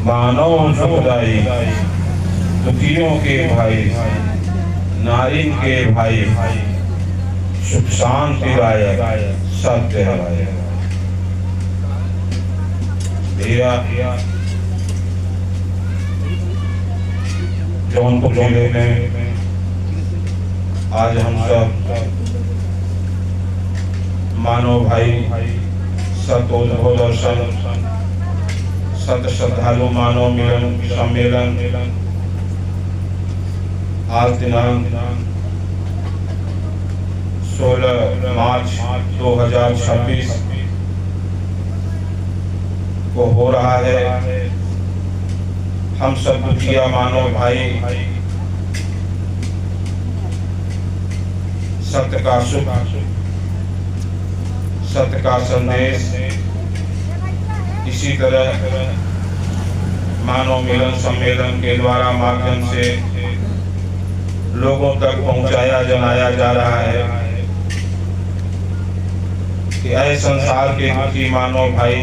मानव सुखदाई, दुखियों के भाई, नारी के भाई, सुख शांति दायक सत्य है। भैया जौनपुर जिले में आज हम सब मानव भाई सतोद्भव दर्शन सत श्रद्धालु मानव मिलन सम्मेलन आज दिनांक 16 मार्च 2026 को हो रहा है। हम सब दुखिया मानव भाई सत्य का सुख, सत्य का संदेश इसी तरह मानव मिलन सम्मेलन के द्वारा माध्यम से लोगों तक पहुंचाया जनाया जा रहा है कि ऐसे संसार के दुखी मानव भाई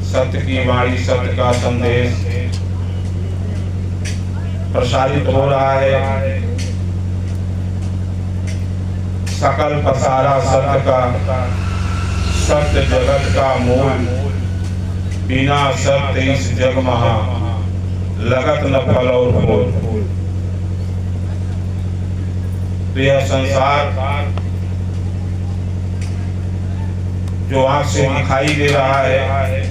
सत्य की वाणी, सत्य का संदेश प्रसारित हो रहा है। सकल पसारा सत्य का, सत्य जगत का मूल, बिना सत्य इस जग महा लगत न फल और फूल। तो यह संसार जो आंख से दिखाई दे रहा है,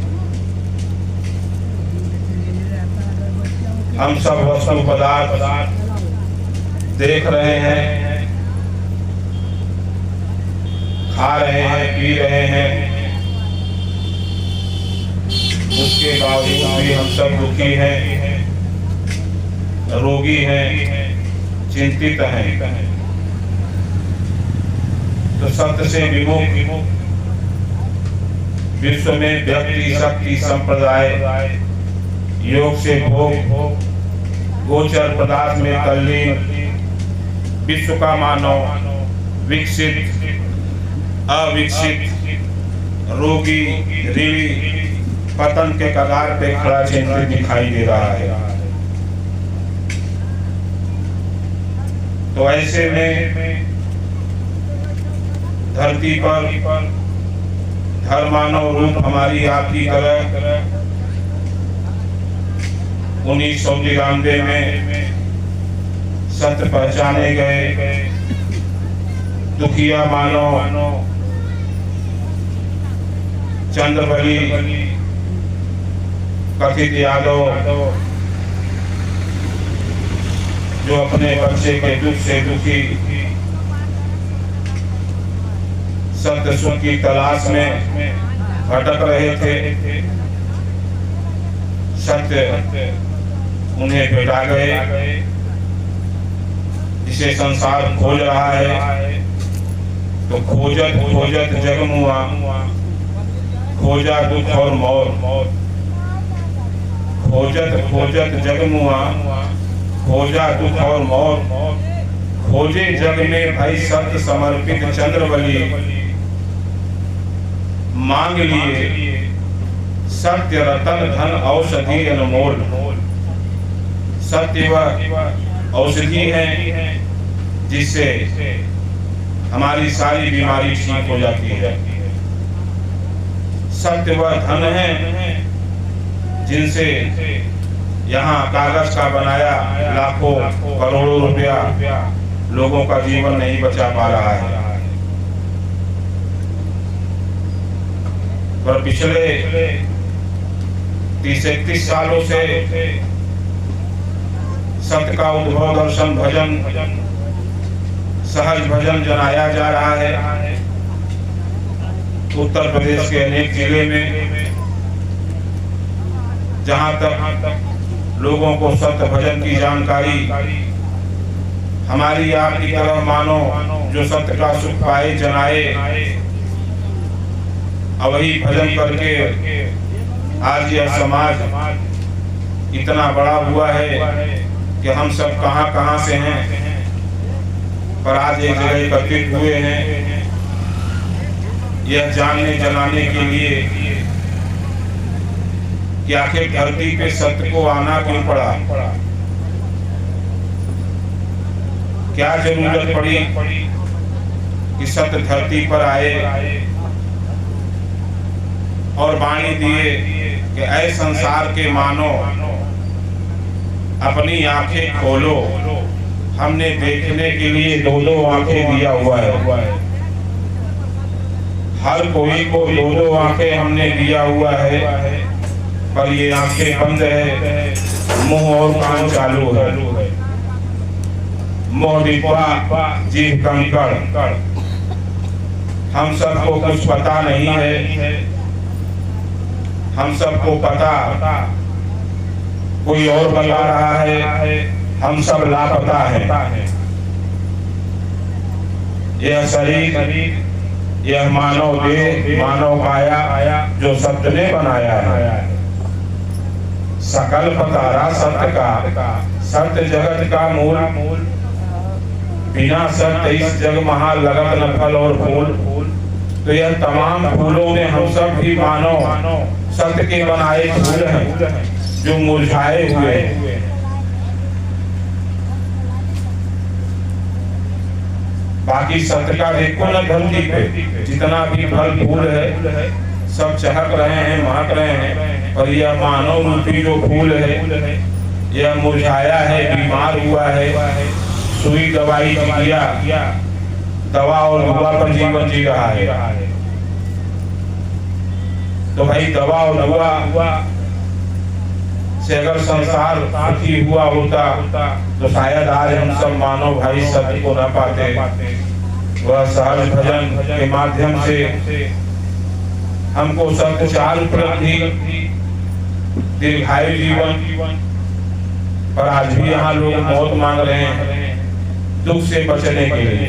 हम सब वस्तु पदार्थ देख रहे हैं, खा रहे हैं, पी रहे हैं, उसके बावजूद भी हम सब दुखी हैं, रोगी हैं, चिंतित हैं। तो सत्य से विमुख विश्व में व्यक्ति शक्ति संप्रदाय, योग से भोग, गोचर पदार्थ में तल्लीन विश्व का मानव विकसित अविकसित, रोगी, ऋणी, पतन के कगार पे खड़ा चिंतित दिखाई दे रहा है। तो ऐसे में धरती पर धर्मानव रूप हमारी आपकी तरह 1993 में सत्य पहचाने गए दुखिया मानव चंद्रबली कथित यादव जो अपने बच्चे के दुख से दुखी सत्य सुख की तलाश में भटक रहे थे, सत्य उन्हें भेटा गए। इसे संसार खोज रहा है तो खोजत खोजत जगमुआ, खोजा दुख और मौत, खोजत खोजत जगमुआ, खोजा दुख और मौत। खोजे जग में भाई सत्य समर्पित चंद्रबली, मांग लिए सत्य रतन धन औषधि अनमोल। सत्य वह औषधि है जिससे हमारी सारी बीमारी ठीक हो जाती है। सत्य वह धन है जिनसे यहाँ कागज का बनाया लाखों करोड़ों रुपया लोगों का जीवन नहीं बचा पा रहा है। पर पिछले 30-31 सालों से सत्य का उद्भव दर्शन भजन, सहज भजन जनाया जा रहा है। उत्तर प्रदेश के अनेक जिले में जहां तक लोगों को सत्य भजन की जानकारी, हमारी आपकी तरह मानो जो सत्य का सुख पाए जनाए, वही भजन करके आज यह समाज इतना बड़ा हुआ है कि हम सब कहां से हैं, पर आज एक जगह एकत्रित हुए हैं यह जानने जनाने के लिए कि आखिर धरती पे सत्य को आना क्यों पड़ा, क्या जरूरत पड़ी कि सत्य धरती पर आए और वाणी दिए कि ऐ संसार के मानो अपनी आंखें खोलो। हमने देखने के लिए दो दो आंखें दिया हुआ है, हर कोई को दो दो आंखें हमने दिया हुआ है, पर ये आंखें बंद है, मुंह और कान चालू है। मुंह डिब्बा जीभ कंकड़, हम सबको कुछ पता नहीं है, हम सबको पता कोई और बता रहा है, हम सब लापता है। यह शरीर, यह मानव देह, मानव काया जो सत्य ने बनाया है, सकल पतारा सत्य का, सत्य जगत का मूल, बिना सत्य इस जग महा लगत न फल और फूल। तो यह तमाम फूलों में हम सब भी मानो सत्य के बनाए फूल हैं जो मुरझाए हुए हैं। बाकी सत्य का देखो न धरती पे जितना भी फल फूल है सब चहक रहे हैं, महक रहे हैं, पर यह मानव रूपी जो फूल है यह मुरझाया है, बीमार हुआ है, सुई दवाई किया, दवा और दवा पर जीवन जी रहा है। तो भाई दवा और दवा से अगर संसार सुखी हुआ होता तो शायद आज हम सब मानव भाई सत्य को न पाते। वह सहज भजन के माध्यम से हमको सत्य चार उपलब्धि, दीर्घायु जीवन, पर आज भी यहाँ लोग मौत मांग रहे हैं दुख से बचने के लिए।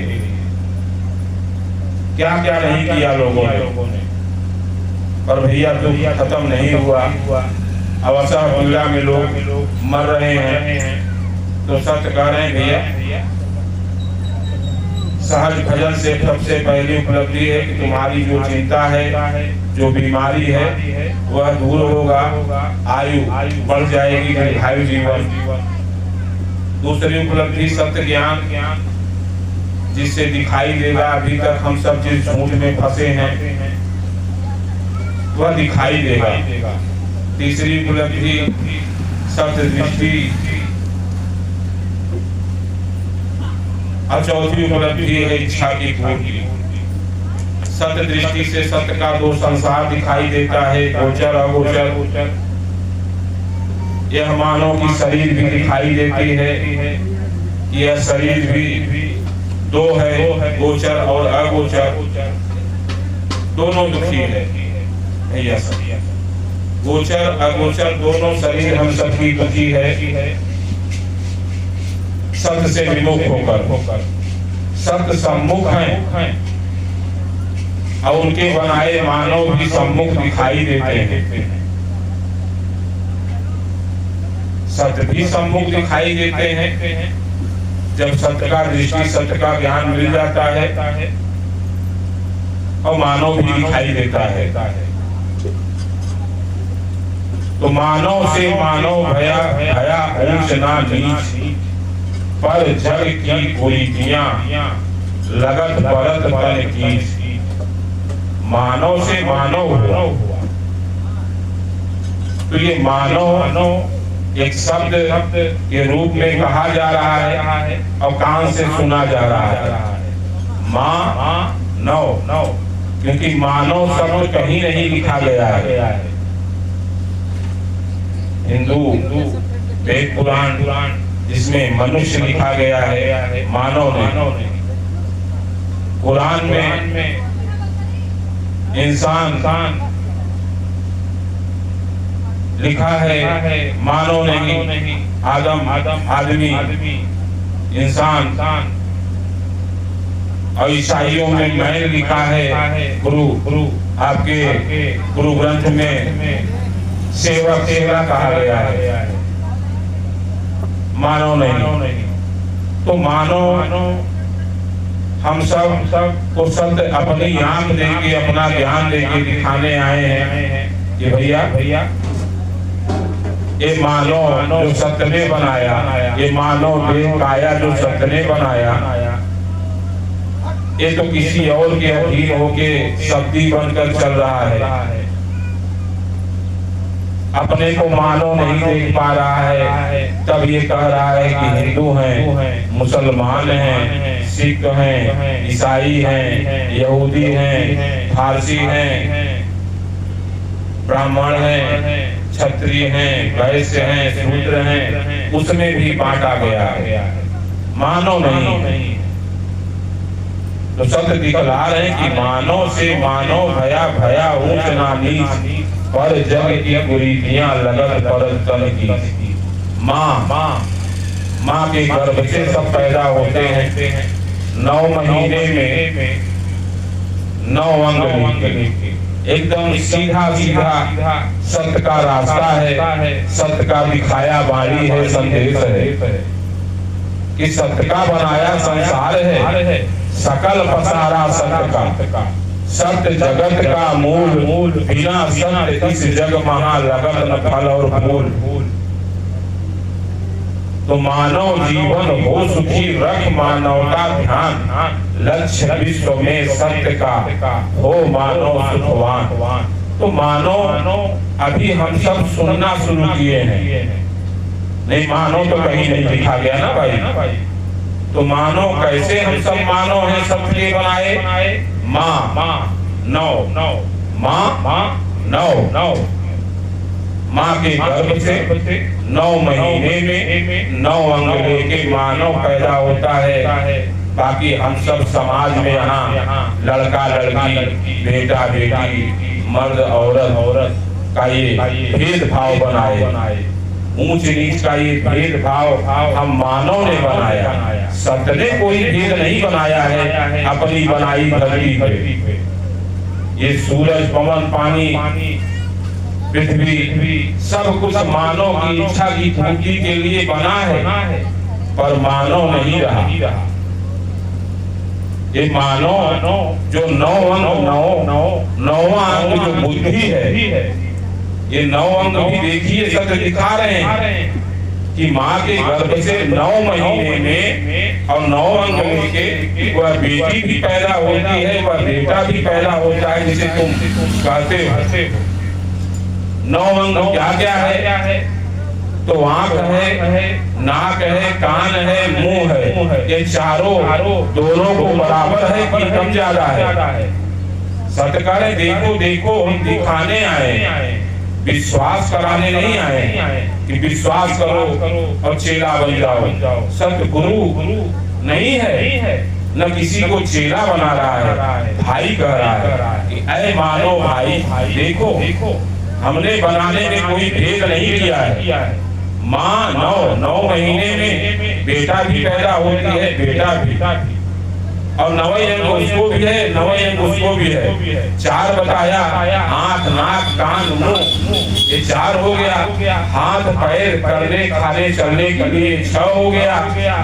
क्या क्या नहीं किया लोगों ने, पर भैया दुख खत्म नहीं हुआ। अवसर पीड़ा में लोग मर रहे हैं, तो सत्य कह रहे हैं भैया सहज भजन से सबसे पहली उपलब्धि है कि तुम्हारी जो चिंता है, जो बीमारी है वह दूर होगा, आयु बढ़ जाएगी, दीर्घायु जीवन। दूसरी उपलब्धि सत्य ज्ञान, जिससे दिखाई देगा अभी तक हम सब जिस झूठ में फंसे हैं वह दिखाई देगा। तीसरी उपलब्धि सत्य दृष्टि, और चौथी उपलब्धि है इच्छा की पूर्ति। सत्य दृष्टि से सत्य का दो संसार दिखाई देता है, गोचर अगोचर। यह मानव की शरीर भी दिखाई देती है, यह शरीर भी दो है, गोचर और अगोचर, दोनों दुखी है भैया सब। गोचर अगोचर दोनों शरीर हम सबकी दुखी है। सत्य से विमुख होकर सत्य सम्मुख हैं और उनके बनाए मानव भी सम्मुख दिखाई देते हैं। सत्य भी सम्मुख दिखाई देते हैं जब सत्य का दृष्टि, सत्य का ज्ञान मिल जाता है, और मानव भी दिखाई देता है। तो मानव से मानव भया ऊंच ना नीच, पर जग की कुरीतियां लगत परत तन की। मानव से मानव हुआ, तो ये मानव एक शब्द के रूप में कहा जा रहा है और कान से सुना जा रहा है। मानव, क्योंकि मानव शब्द कहीं नहीं लिखा गया है। हिंदू वेद पुराण जिसमें मनुष्य लिखा गया है, मानव ने। कुरान में इंसान लिखा है, मानव नहीं, आदम आदमी, इंसान। और ईसाइयों में मैन लिखा है, गुरु। आपके गुरु ग्रंथ में सेवक कहा गया है, मानव नहीं। तो मानव हम सब को सत्य अपनी आंख देके, अपना ज्ञान देके दिखाने आए हैं कि भैया ये मानव जो सत्य ने बनाया, ये मानव देह काया जो सत्य ने बनाया, ये तो किसी और के अधीन होके शब्दी बनकर चल रहा है। अपने को मानव नहीं देख पा रहा है, तब ये कह रहा है कि हिंदू हैं, मुसलमान हैं, सिख हैं, ईसाई हैं, यहूदी हैं, फारसी हैं, ब्राह्मण हैं, क्षत्रिय हैं, वैश्य हैं, शूद्र हैं, उसमें भी बांटा गया है, मानव नहीं। तो सत्य दिखला रहे कि मानव से मानव भया भया ऊंच ना नीच, पर जग की कुरीतियां लगत पर तन की। माँ के गर्भ से सब पैदा होते हैं, 9 महीने में 9 अंग लेके, एकदम सीधा सीधा सत्य का रास्ता है, सत्य का दिखाया बाणी है, संदेश है कि सत्य का बनाया संसार है, सकल पसारा सत्य का, सत्य जगत का मूल, बिना सत्य इस जग महा लगत न फल और फूल। तो मानव जीवन हो सुखी, रख मानव का ध्यान, लक्ष्य विश्व में सत्य का हो मानव सुखवान। तो मानव अभी हम सब सुनना शुरू किए हैं, नहीं मानव तो कहीं नहीं लिखा गया ना भाई। तो मानो कैसे हम सब मानो हैं, सबके बनाए, माँ नौ, माँ के गर्भ से 9 महीने में 9 अंग लेके मानव पैदा होता है। बाकी हम सब समाज में यहाँ लड़का लड़की, बेटा बेटी, मर्द औरत का ये भेदभाव बनाए, ऊंच नीच का ये भेदभाव हम मानव ने बनाया। सत्य ने कोई भेद नहीं बनाया है अपनी बनाई धरती पे। ये सूरज, पवन, पानी, पृथ्वी सब कुछ मानव की इच्छा की पूर्ति के लिए बना है, पर मानव नहीं रहा। ये मानव जो 9 अंग, 9वां अंग जो बुद्धि है, ये 9 अंग भी देखिए सत्य दिखा रहे हैं कि माँ के गर्भ से 9 महीने में और 9 अंग लेके वह बेटी भी पैदा होती है, वह बेटा भी पैदा होता है, जिसे तुम कहते हो। 9 अंग क्या क्या है? तो आंख है, नाक है, कान है, मुंह है, ये चारों दोनों को बराबर है कि कम ज्यादा है? सत्य करे देखो हम दिखाने आए, विश्वास कराने नहीं आए कि विश्वास करो और चेला बन जाओ। सत्य गुरु नहीं है, न किसी को चेला बना रहा है, भाई कह रहा है कि ऐ मानो भाई देखो, हमने बनाने में कोई भेद नहीं किया है। माँ 9 महीने में बेटा भी पैदा होती है, बेटा भी, और 9 अंग उसको भी है, 9 अंग उसको भी है। 4 बताया, आंख, नाक, कान, मुंह, ये 4 हो गया। हाथ पैर करने खाने चलने के लिए 6 हो गया।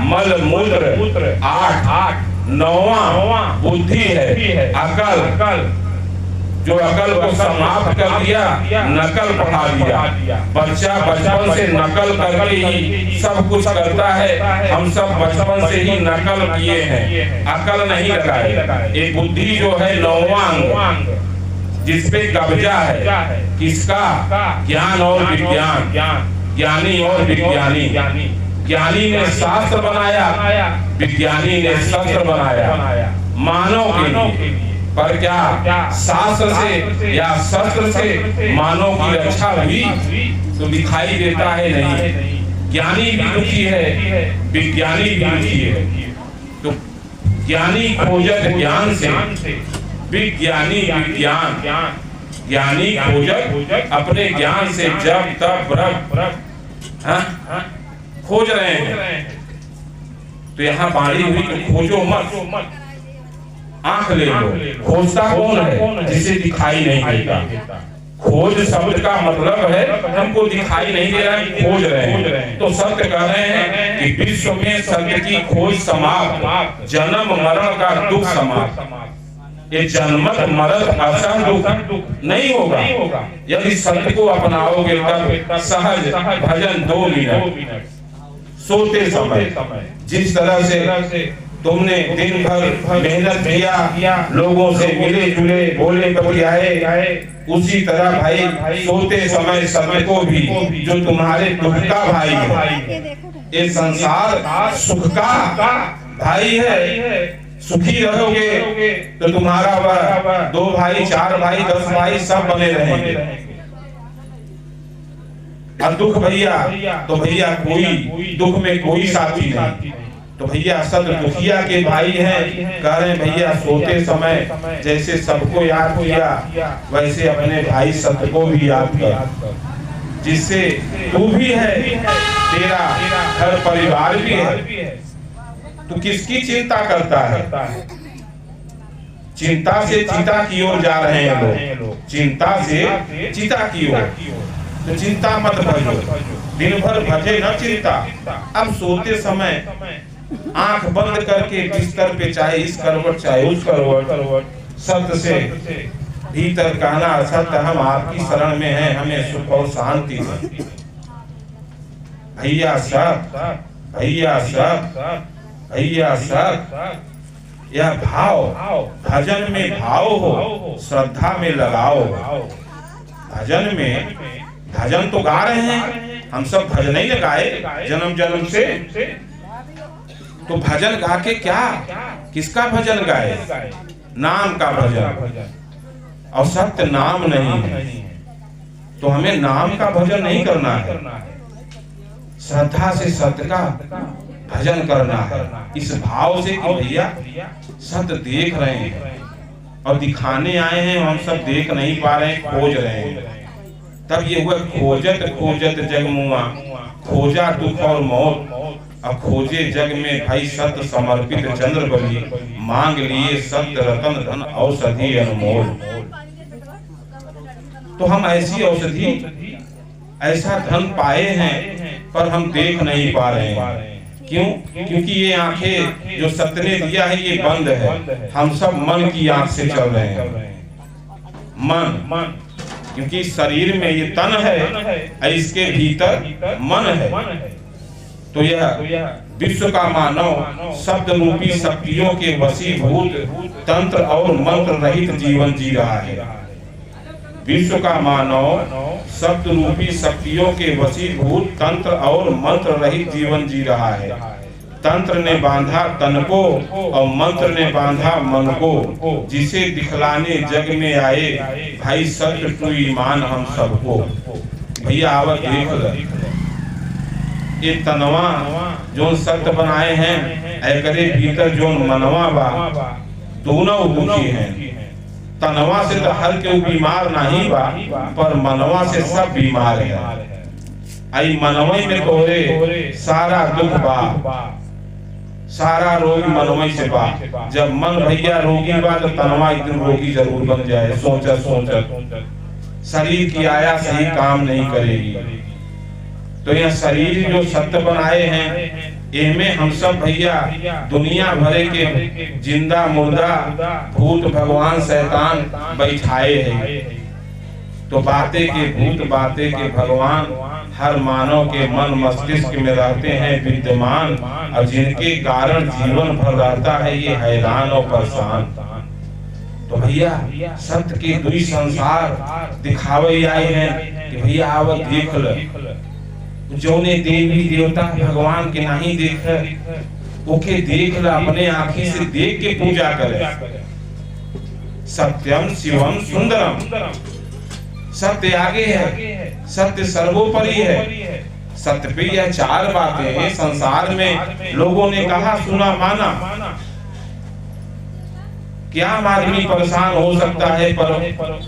मल मूत्र 8, 9वां बुद्धि है, अकल, जो अकल को समाप्त कर दिया, नकल पढ़ा दिया। बच्चा बचपन से नकल करके ही सब कुछ करता है, हम सब बचपन से ही नकल किए हैं, अकल नहीं लगाए। ये बुद्धि जो है 9वां अंग, जिसपे कब्जा है किसका? ज्ञान और विज्ञान, ज्ञानी और विज्ञानी। ज्ञानी ने शास्त्र बनाया, विज्ञानी ने शस्त्र बनाया मानव के लिए। पर क्या शास्त्र से या शस्त्र से मानव की रक्षा हुई? तो दिखाई देता है नहीं। ज्ञानी भी दुखी है, विज्ञानी भी दुखी है। तो ज्ञानी खोजत ज्ञान से, विज्ञानी विज्ञान, ज्ञानी खोजत अपने ज्ञान से जब तब खोज रहे हैं। तो यहाँ बाड़ी हुई तो खोजो मत, आंख ले लो। खोजता कौन है? जिसे दिखाई नहीं देता। खोज शब्द का मतलब है हमको दिखाई नहीं दे रहा है, खोज रहे हैं। तो सत्य कह रहे हैं कि विश्व में सत्य की खोज समाप्त, जन्म मरण का दुख समाप्त। ये जन्मत मरत असह दुख नहीं होगा यदि सत्य को अपनाओगे तब सहज भजन 2 मिनट सोते समय। जिस तरह से तुमने दिन भर मेहनत किया, लोगों से मिले जुले बोले बतियाए, उसी तरह भाई सोते समय सत्य को भी, जो तुम्हारे दुख का भाई है, ये संसार सुख का भाई है। सुखी रहोगे तो तुम्हारा 2 भाई 4 भाई 10 भाई सब बने रहेंगे। और दुख भैया तो भैया कोई दुख में कोई साथी नहीं, तो भैया सद दुखिया के भाई हैं। कह रहे भैया सोते समय जैसे सबको याद किया वैसे अपने भाई सत्य को भी याद कर, जिससे तू भी है, तेरा घर परिवार भी है। तू किसकी चिंता करता है? चिंता से चिता की ओर जा रहे हैं लोग, चिंता से चिता की ओर। तो चिंता मत भजो, दिन भर भजे न चिंता। अब सोते समय आंख बंद करके बिस्तर पे, चाहे इस करवट चाहे उस करवट, सत्य से भीतर कहना, सत्य हम आपकी शरण में हैं, हमें सुख और शांति दे। भैया सब भैया सब भैया सब, यह भाव भजन में भाव हो, श्रद्धा में लगाओ। भजन में भजन तो गा रहे हैं हम सब, भजन ही लगाए जन्म जन्म से। तो भजन गा के क्या, किसका भजन गाए? नाम का भजन, और सत्य नाम नहीं है, तो हमें नाम का भजन नहीं करना है, श्रद्धा से सत्य का भजन करना है। इस भाव से कि भैया सत्य देख रहे हैं और दिखाने आए हैं, हम सब देख नहीं पा रहे हैं, खोज रहे हैं। तब ये हुआ खोजत खोजत जग मुआ, खोजा दुख और मौत। अब खोजे जग में भाई सत्य समर्पित चंद्र बलि, मांग लिए सत्य रतन धन औषधि अनमोल। तो हम ऐसी औषधि ऐसा धन पाए हैं, पर हम देख नहीं पा रहे हैं। क्यों? क्योंकि ये आंखें जो सत्य ने दिया है ये बंद है। हम सब मन की आंख से चल रहे हैं। मन, क्योंकि शरीर में ये तन है, इसके भीतर मन है। तो यह विश्व का मानव शब्द रूपी शक्तियों के वशीभूत तंत्र और मंत्र रहित जीवन जी रहा है। विश्व का मानव शब्द रूपी शक्तियों के वशीभूत तंत्र और मंत्र रहित जीवन जी रहा है। तंत्र ने बांधा तन को और मंत्र ने बांधा मन को, जिसे दिखलाने जग में आए भाई सत्य टू ईमान हम सबको। भैया आवत देख ल, ये तनवा जो सत्य बनाए हैं, एकरे भीतर जो मनवा बा, दोनों दुखी हैं। तनवा से तो हर के बीमार नहीं बा, पर मनवा से सब बीमार है। आई मनवई में तोरे सारा दुख बा, सारा रोग मनवई से बा। जब मन भैया रोगी बा तो तनवा एक दिन रोगी जरूर बन जाए। सोचत शरीर की आया सही काम नहीं करेगी। तो यह शरीर जो सत्य बनाए हैं, इनमें हम सब भैया दुनिया भरे के जिंदा मुर्दा भूत भगवान शैतान बैठाए हैं। तो बातें के भूत बातें के भगवान हर मानव के मन मस्तिष्क में रहते हैं विद्यमान, और जिनके कारण जीवन भर रहता है ये हैरान और परेशान। तो भैया सत्य के दुई संसार दिखावे आए हैं कि भैया आवत देख ल। जोने देवी देवता भगवान के नहीं देख, ओके देख ल, अपने आँखी से देख के पूजा करे। सत्यम शिवम सुंदरम, सत्य आगे है, सत्य सर्वोपरि है। सत्य पे यह 4 बातें संसार में लोगों ने कहा सुना माना। क्या आदमी परेशान हो सकता है पर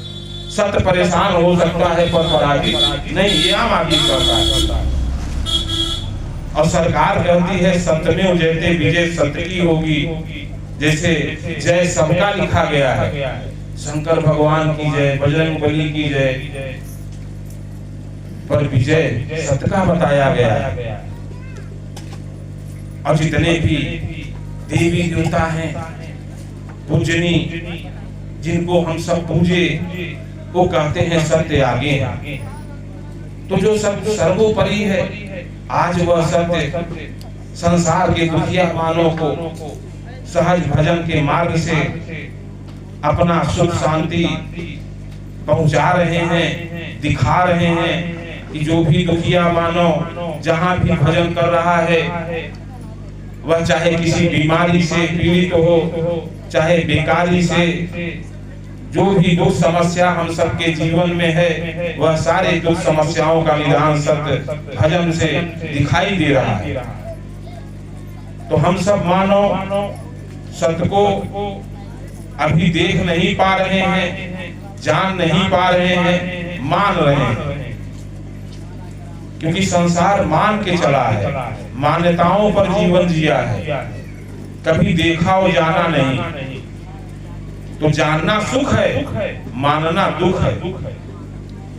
सत्य परेशान हो सकता है पर पराजित नहीं, ये आम आदमी करता है। और सरकार कहती है सत्य में जयते विजय सत्य की होगी। जैसे जय सबका लिखा गया है, शंकर भगवान की जय, बजरंग बली की जय, पर विजय सत्य का बताया गया है। और जितने भी देवी देवता हैं पूजनी, जिनको हम सब पूजे, वो कहते हैं सत्य आगे है। तो जो सब सर्वोपरि है, आज वह सत्य संसार के दुखिया मानव को सहज भजन के मार्ग से अपना सुख शांति पहुंचा रहे हैं, दिखा रहे हैं कि जो भी दुखिया मानव जहां भी भजन कर रहा है, वह चाहे किसी बीमारी से पीड़ित हो, चाहे बेकारी से, जो भी दुख समस्या हम सबके जीवन में है, वह सारे दुख समस्याओं का निदान सत्य भजन से दिखाई दे रहा है। तो हम सब मानव सत्य को अभी देख नहीं पा रहे हैं, जान नहीं पा रहे हैं, मान रहे हैं, क्योंकि संसार मान के चला है, मान्यताओं पर जीवन जिया है, कभी देखा और जाना नहीं। तो जानना सुख है, मानना दुख है।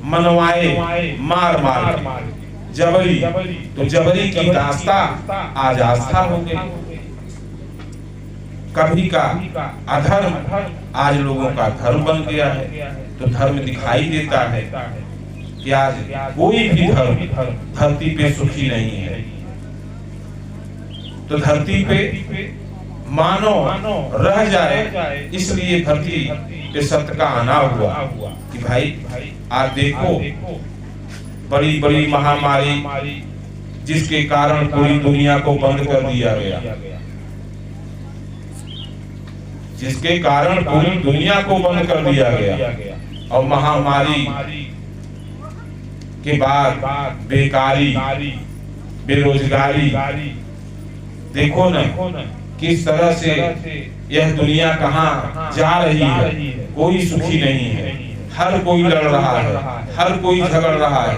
मनवाए मार मार जबरी, तो जबरी की दास्ता आज आस्था हो गई। कभी का अधर्म आज लोगों का धर्म बन गया है। तो धर्म दिखाई देता है कि आज कोई भी धर्म धरती पे सुखी नहीं है। तो धरती पे मानो रह जाए, इसलिए धरती पे सत्य का आना हुआ कि भाई आज देखो, बड़ी बड़ी महामारी जिसके कारण पूरी दुनिया को बंद कर दिया गया, जिसके कारण पूरी दुनिया को बंद कर दिया गया। और महामारी के बाद बेकारी, बेरोजगारी, देखो न किस तरह से यह दुनिया कहाँ जा रही है। कोई सुखी नहीं है, हर कोई लड़ रहा है, हर कोई झगड़ रहा है।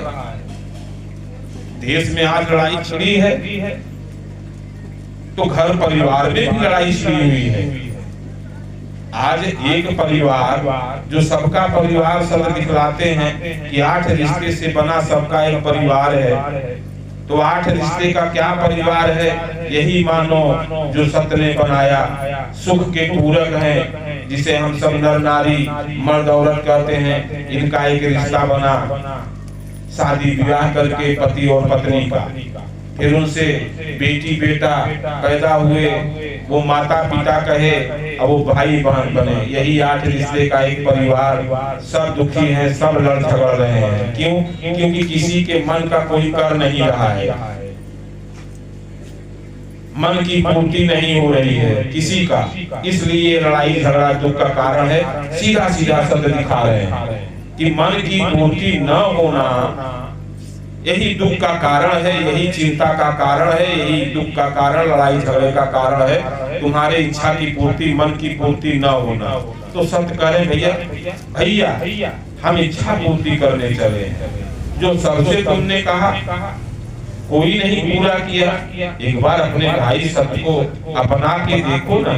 देश में आज लड़ाई छिड़ी है, तो घर परिवार में भी लड़ाई छिड़ी हुई है। आज एक परिवार जो सबका परिवार सब दिखलाते हैं कि 8 रिश्ते से बना सबका एक परिवार है, तो 8 रिश्ते का क्या परिवार है? यही मानो जो सत्य ने बनाया, सुख के पूरक है, जिसे हम सब नर नारी मर्द औरत कहते हैं। इनका एक रिश्ता बना, शादी विवाह करके पति और पत्नी का, फिर उनसे बेटी बेटा पैदा हुए, वो माता पिता कहे, अब वो भाई बहन बने। यही 8 रिश्ते का एक परिवार। सब दुखी हैं, सब लड़ झगड़ रहे हैं। क्यों? क्योंकि किसी के मन का कोई कर नहीं रहा है, मन की पूर्ति नहीं हो रही है किसी का, इसलिए लड़ाई झगड़ा दुख का कारण है। सीधा सीधा सत्य दिखा रहे हैं कि मन की पूर्ति न होना यही दुख का कारण है, यही चिंता का कारण है, यही दुख का कारण, लड़ाई झगड़े का कारण है। तुम्हारे इच्छा की पूर्ति, मन की पूर्ति न होना। तो सत्य करें भैया हम इच्छा पूर्ति करने चले। जो सबसे तुमने कहा कोई नहीं पूरा किया, एक बार अपने भाई सत्य को अपना के देखो ना,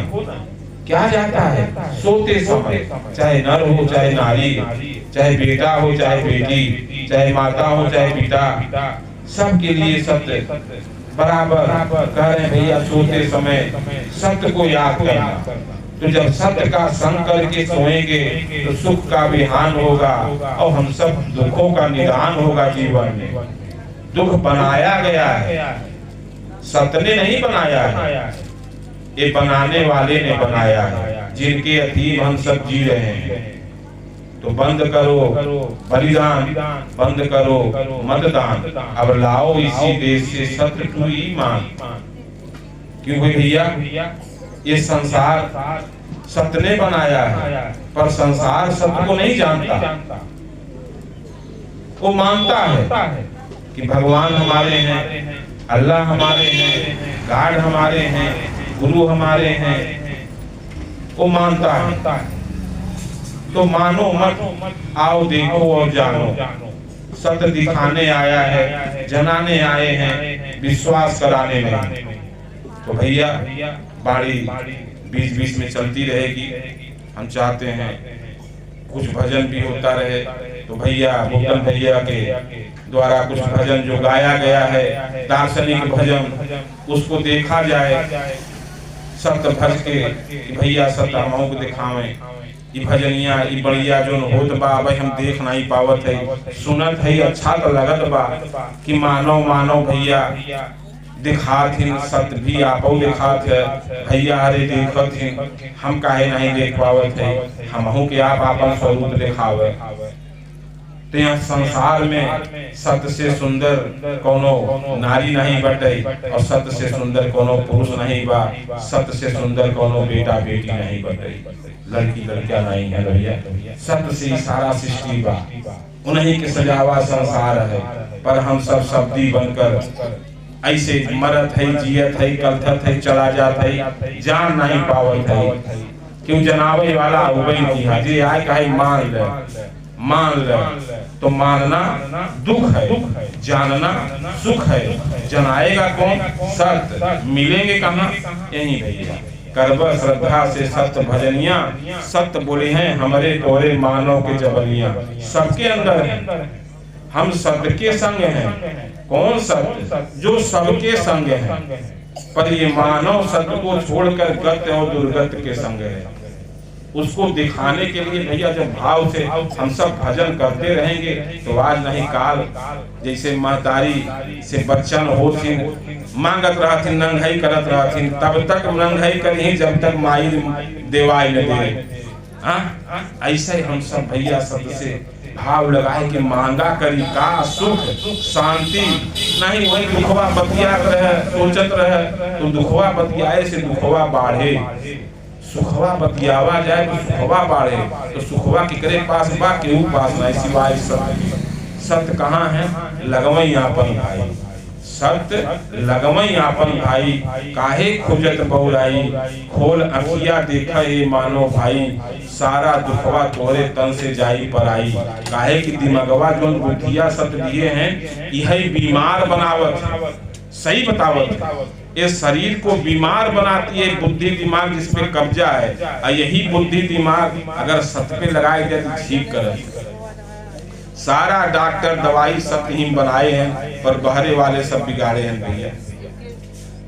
क्या जाता है। सोते समय चाहे नर हो चाहे नारी, चाहे बेटा हो चाहे बेटी, चाहे माता हो चाहे पिता, सबके लिए सत्य बराबर कह रहे हैं भैया। सोते समय सत्य को याद करना। तो जब सत्य का संग करके सोएंगे तो सुख का विहान होगा और हम सब दुखों का निदान होगा जीवन में। दुख बनाया गया है, सत्य ने नहीं बनाया है, ये बनाने वाले ने बनाया है, जिनके अधीन हम सब जी रहे हैं। तो बंद करो बलिदान, बंद करो मतदान, अब लाओ इसी देश से सत्य टू ईमान। क्यों भैया? ये संसार सत्य ने बनाया है, पर संसार सत्य को नहीं जानता। वो मानता है कि भगवान हमारे हैं, अल्लाह हमारे हैं, गॉड हमारे हैं, गुरु हमारे हैं। वो मानता है। तो मानो मत, आओ देखो और जानो। सत्य दिखाने आया है, जनाने आए हैं, विश्वास कराने नहीं। तो भैया बाड़ी बीच बीच में चलती रहेगी। हम चाहते हैं कुछ भजन भी होता रहे। तो भैया भूतन भैया के द्वारा कुछ भजन जो गाया गया है, दार्शनिक भजन, उसको देखा जाए सत्य भज के कि भैया सत्य हम को दिखावें। ई भजनिया ई बढ़िया जो होत बा भाई हम देख नहीं पावत है, सुनत है अच्छा तो लगत बा कि मानव मानव भैया दिखात हिन, सत्य भी आपो दिखात है भैया, अरे देखत हिन हम काहे नहीं देख पावत है, हमहू के आप आपन स्वरूप दिखावे। तो यहाँ संसार में सत्य से सुंदर कोनो नारी नहीं बटे, और सत्य से सुंदर कोनो पुरुष नहीं बा, सत्य से सुंदर कोनो बेटा बेटी नहीं बटे, लड़की लड़कियां नहीं है भैया, सत्य से सारा सृष्टि बा, उन्हीं के सजावा संसार है। पर हम सब शब्दी बनकर ऐसे मरत है, जियत है, कलथत है, चला जाता है, जान नहीं पावत है। क्यों जनावे वाला उबई की हाजी आए कहे मान ले, मान ले तो मानना दुख है, जानना सुख है, जनाएगा कौन? सत्य। मिलेंगे कहाँ? यही भैया करब श्रद्धा से सत्य भजनिया, सत्य बोले हैं हमारे तोरे मानव के जबलियां, सबके अंदर है, हम सबके संग हैं। कौन सत्य? जो सबके संग है, पर ये मानव सत्य को छोड़कर गत और दुर्गत के संग है। उसको दिखाने के लिए भैया जब भाव से हम सब भजन करते रहेंगे तो आज नहीं काल, जैसे महतारी से बच्चन होथिन, मांगत रहथिन, नंगाई करत रहथिन, तब तक नंगाई करी जब तक माई देवाई न दे। ऐसे हम सब भैया सत्य से भाव लगाए कि मांगा करी का सुख शांति नहीं, वही दुखवा बतियात रहे, सोचत रहे तो दुखवा बतियाए से दुखवा बाढ़े, सुखवा बतियावा जाए तो सुखवा बाढ़े, तो सुखवा केकरे पास बा? केहू पास नहीं सिवाय सत्य। सत्य कहाँ है? लगवई आपन भाई, सत्य लगवई आपन भाई, काहे खोजत बहुराई, खोल अखिया देखा ये मानो भाई, सारा दुखवा तोरे तन से जाई पराई। काहे कि दिमागवा जो बुद्धिया सत्य दिए हैं यही बीमार बनावत, सही बतावत, ये शरीर को बीमार बनाती है बुद्धि दिमाग जिस पे कब्जा है, और यही बुद्धि दिमाग अगर सत्य पे लगाए जाए तो ठीक करे। सारा डॉक्टर दवाई सत्य ही बनाए हैं, पर बहरे वाले सब बिगाड़े हैं भैया।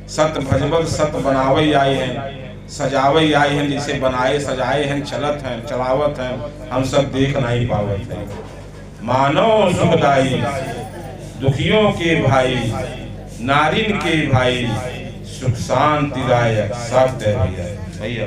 सत्य भजबल सत्य बनावे आए हैं, सजावे आए हैं, जिसे बनाए सजाए हैं, चलत हैं चलावत हैं, हम सब देख नहीं पावत हैं। मानव सुखदाई दुखियों के भाई, नारिन के भाई, सुख शांति दायक सत्य भैया।